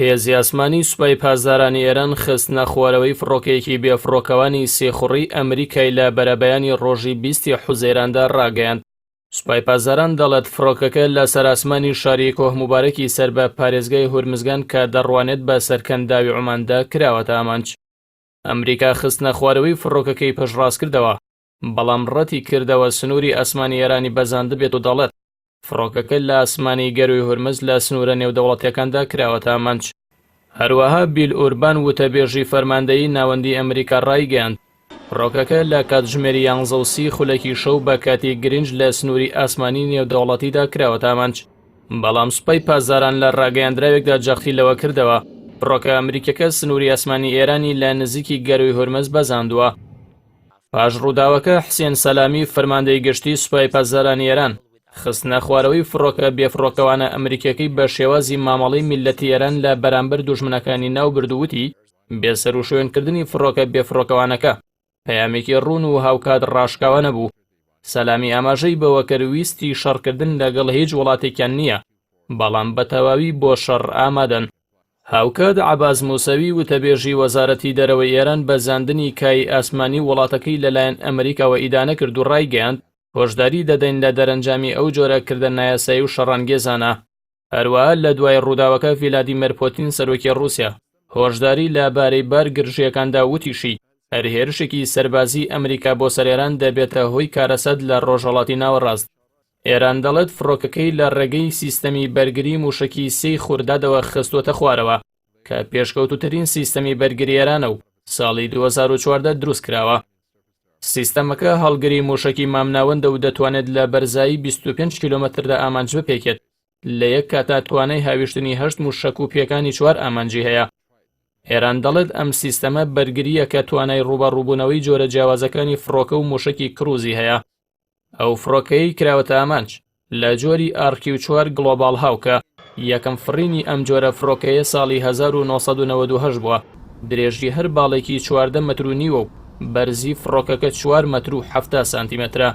هێزی ئاسمانی سوپای پازدارانی ئێران خستنە خوارەوەی فڕۆکەیەکی بێفڕۆکەوانی سێخوڕی ئەمریکای لە بەرەبەیانی ڕۆژی 20 حوزەیراندا ڕاگەیاند. سوپای پازداران دەڵێت فڕۆکەکە لە سەراسمانی شاری کۆهموبارەکی سەر بە پارێزگای هورمزگان کە دەڕوانێت بە سەرکەنداوی عوماندا کراوەتە ئامانج. ئەمریکا خستنە خوارەوەی فڕۆکەکەی پشتڕاست کردەوە، بەڵام ڕەتی کردەوە سنووری ئاسمانی ئێرانی بەزاند بێت و دەڵێت فڕۆکەکە لە ئاسمانی گەروی هورمز لە سنوورە نێودەوڵەتیەکاندا کراوەتە ئامانج. هەروەها بیل ئوربان وتەبێژی فەرماندەیی ناوەندی ئەمریکا ڕایگەیاند فڕۆکەکە لە کاتژمێری 11 خولەکی شەو بە کاتی گرنج لە سنووری ئاسمانی نێودەوڵەتیدا کراوەتە ئامانج. بەڵام سوپای پازداران لە ڕاگەیاندراوێکدا جەختی لەوە کردەوە فڕۆکە ئەمریکەکە سنووری ئاسمانی ئێرانی لە نزیکی گەروی هورمز بەزاندووە. پاش ڕووداوەکە حسێن سەلامی فەرماندەی گشتی سوپای پازدارانی ئێران خستنە خوارەوەی فڕۆکە بێفڕۆکەوانە ئەمریکەکەی بە شێوازی مامەڵەی میلەتی ئێران لە بەرامبەر دوژمنەکانی ناو بردووتی بێسەر و شوێنکردنی فڕۆکە بێفڕۆکەوانەکە پەیامێکی ڕوون و هاوکات ڕاشکاوە نەبوو. سەلامی ئاماژەی بەوە کەرویستی شەڕکردن لەگەڵ هیچ وڵاتێکیان نییە، بەڵام بە تەواوی بۆ شەڕ ئامادەن. هاوکات عەباس موسەوی وتەبێژی وەزارەتی دەرەوەی ئێران بە زاندنی کای ئاسمانی وڵاتەکەی لەلایەن ئەمریکاوە ئیدانە کرد و ڕایگەیاند هۆشداری دەدەین لە دەرەنجامی ئەو جۆرە کردە نایاسایی و شەڕانگێزانە. هەروەها لە دوای ڕووداوەکە ڤلادیمیر پوتین سەرۆکی ڕووسیا هۆشداری لەبارەی بارگرژیەکاندا وتیشی هەر هێرشێکی سەربازی ئەمریکا بۆ سەر ئێران دەبێتە هۆی کارەسەد لە ڕۆژهەڵاتی ناوەڕاست. ئێران دەڵێت فڕۆکەکەی لە ڕێگەی سیستەمی بەرگری موشکی سەی خوردادەوە خستووەتە خوارەوە کە پێشکەوتوترین سیستەمی بەرگری ئێرانە و ساڵی 2014 دروست کراوە. سیستەمەکە هەڵگری موشکی مامناوەندە و دەتوانێت لە بەرزایی 25 کیلۆمەتردا ئامانج بپێکێت. لە یەک کاتا توانای هاویشتنی 8 موشک و پێکانی 4 ئامانجی هەیە. ئێران دەڵێت ئەم سیستەمە بەرگریە کە توانای ڕوبەڕووبوونەوەی جۆرە جیاوازەکانی فڕۆکە و موشکی کروزی هەیە. ئەو فڕۆکەی کراوەتە ئامانج لە جۆری ئارکی4 گلۆبال هاوکە یەکەم فڕینی ئەم جۆرە فڕۆکەیە ساڵی 1998 بووە. درێژی هەر باڵێکی 14 مەتر و نیوە و بەرزی فڕۆکەکە 4 مەتر و 70 سانتیمەترە.